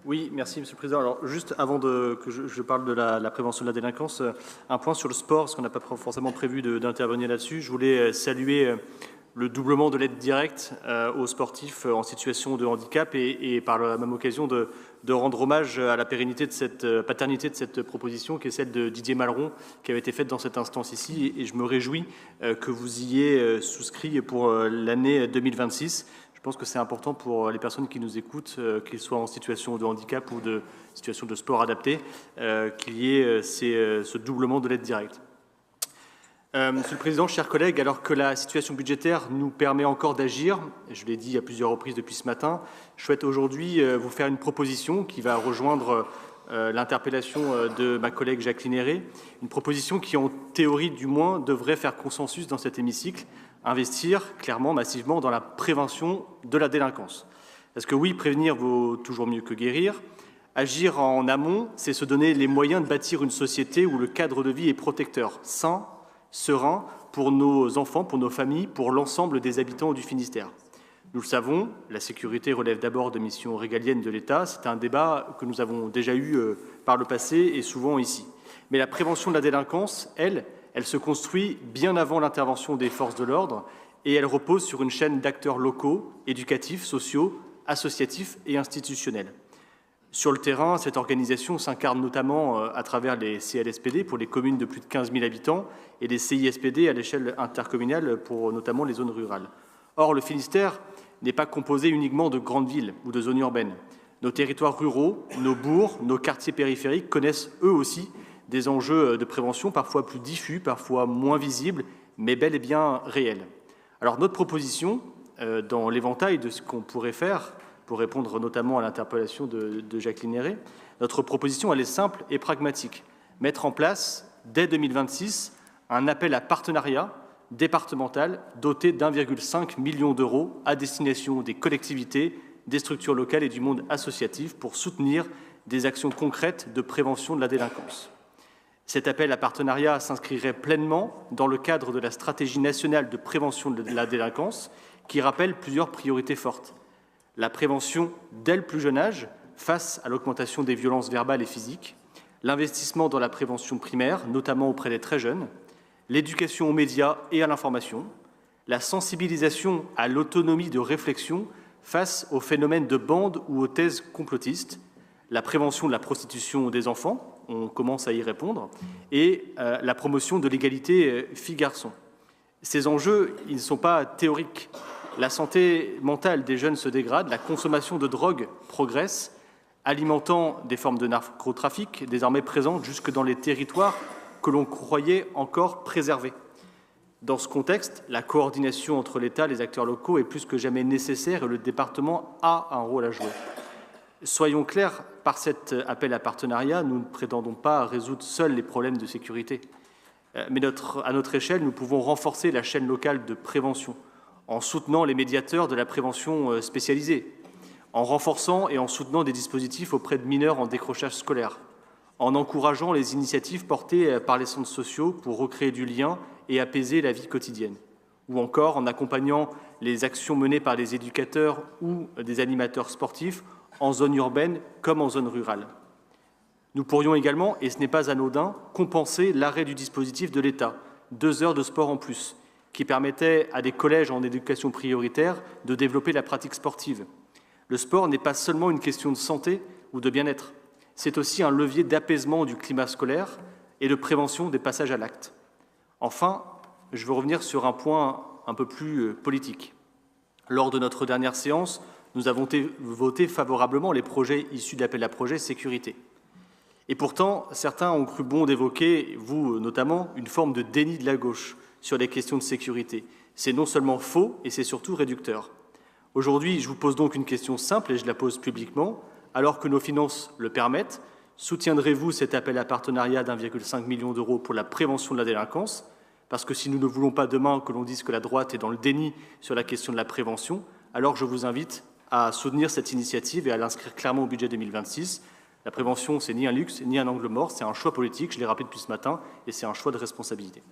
Oui, merci Monsieur le Président. Alors juste avant que je parle de la prévention de la délinquance, un point sur le sport, parce qu'on n'a pas forcément prévu d'intervenir là-dessus. Je voulais saluer le doublement de l'aide directe aux sportifs en situation de handicap et par la même occasion de rendre hommage à la pérennité de cette paternité de cette proposition qui est celle de Didier Malleron qui avait été faite dans cette instance ici et je me réjouis que vous y ayez souscrit pour l'année 2026. Je pense que c'est important pour les personnes qui nous écoutent, qu'ils soient en situation de handicap ou de situation de sport adapté, qu'il y ait ce doublement de l'aide directe. Monsieur le Président, chers collègues, alors que la situation budgétaire nous permet encore d'agir, je l'ai dit à plusieurs reprises depuis ce matin, je souhaite aujourd'hui vous faire une proposition qui va rejoindre l'interpellation de ma collègue Jacqueline Héré, une proposition qui, en théorie du moins, devrait faire consensus dans cet hémicycle, investir clairement, massivement dans la prévention de la délinquance. Parce que oui, prévenir vaut toujours mieux que guérir. Agir en amont, c'est se donner les moyens de bâtir une société où le cadre de vie est protecteur, sain, serein pour nos enfants, pour nos familles, pour l'ensemble des habitants du Finistère. Nous le savons, la sécurité relève d'abord de missions régaliennes de l'État. C'est un débat que nous avons déjà eu par le passé et souvent ici. Mais la prévention de la délinquance, elle se construit bien avant l'intervention des forces de l'ordre et elle repose sur une chaîne d'acteurs locaux, éducatifs, sociaux, associatifs et institutionnels. Sur le terrain, cette organisation s'incarne notamment à travers les CLSPD pour les communes de plus de 15 000 habitants et les CISPD à l'échelle intercommunale pour notamment les zones rurales. Or, le Finistère n'est pas composé uniquement de grandes villes ou de zones urbaines. Nos territoires ruraux, nos bourgs, nos quartiers périphériques connaissent eux aussi des enjeux de prévention parfois plus diffus, parfois moins visibles, mais bel et bien réels. Alors notre proposition, dans l'éventail de ce qu'on pourrait faire, pour répondre notamment à l'interpellation de Jacqueline Héré, notre proposition, elle est simple et pragmatique. Mettre en place, dès 2026, un appel à partenariat départemental doté d'1,5 million d'euros à destination des collectivités, des structures locales et du monde associatif pour soutenir des actions concrètes de prévention de la délinquance. Cet appel à partenariat s'inscrirait pleinement dans le cadre de la stratégie nationale de prévention de la délinquance qui rappelle plusieurs priorités fortes. La prévention dès le plus jeune âge face à l'augmentation des violences verbales et physiques, l'investissement dans la prévention primaire, notamment auprès des très jeunes, l'éducation aux médias et à l'information, la sensibilisation à l'autonomie de réflexion face aux phénomènes de bande ou aux thèses complotistes, la prévention de la prostitution des enfants, on commence à y répondre, et la promotion de l'égalité filles-garçons. Ces enjeux, ils ne sont pas théoriques. La santé mentale des jeunes se dégrade, la consommation de drogue progresse, alimentant des formes de narcotrafic désormais présentes jusque dans les territoires que l'on croyait encore préservés. Dans ce contexte, la coordination entre l'État et les acteurs locaux est plus que jamais nécessaire et le département a un rôle à jouer. Soyons clairs, par cet appel à partenariat, nous ne prétendons pas résoudre seuls les problèmes de sécurité. Mais à notre échelle, nous pouvons renforcer la chaîne locale de prévention en soutenant les médiateurs de la prévention spécialisée, en renforçant et en soutenant des dispositifs auprès de mineurs en décrochage scolaire, en encourageant les initiatives portées par les centres sociaux pour recréer du lien et apaiser la vie quotidienne, ou encore en accompagnant les actions menées par les éducateurs ou des animateurs sportifs en zone urbaine comme en zone rurale. Nous pourrions également, et ce n'est pas anodin, compenser l'arrêt du dispositif de l'État, 2 heures de sport en plus, qui permettait à des collèges en éducation prioritaire de développer la pratique sportive. Le sport n'est pas seulement une question de santé ou de bien-être, c'est aussi un levier d'apaisement du climat scolaire et de prévention des passages à l'acte. Enfin, je veux revenir sur un point un peu plus politique. Lors de notre dernière séance, nous avons voté favorablement les projets issus de l'appel à projet sécurité. Et pourtant, certains ont cru bon d'évoquer, vous notamment, une forme de déni de la gauche sur les questions de sécurité. C'est non seulement faux, et c'est surtout réducteur. Aujourd'hui, je vous pose donc une question simple, et je la pose publiquement. Alors que nos finances le permettent, soutiendrez-vous cet appel à partenariat d'1,5 million d'euros pour la prévention de la délinquance? Parce que si nous ne voulons pas demain que l'on dise que la droite est dans le déni sur la question de la prévention, alors je vous invite à soutenir cette initiative et à l'inscrire clairement au budget 2026. La prévention, c'est ni un luxe, ni un angle mort, c'est un choix politique, je l'ai rappelé depuis ce matin, et c'est un choix de responsabilité.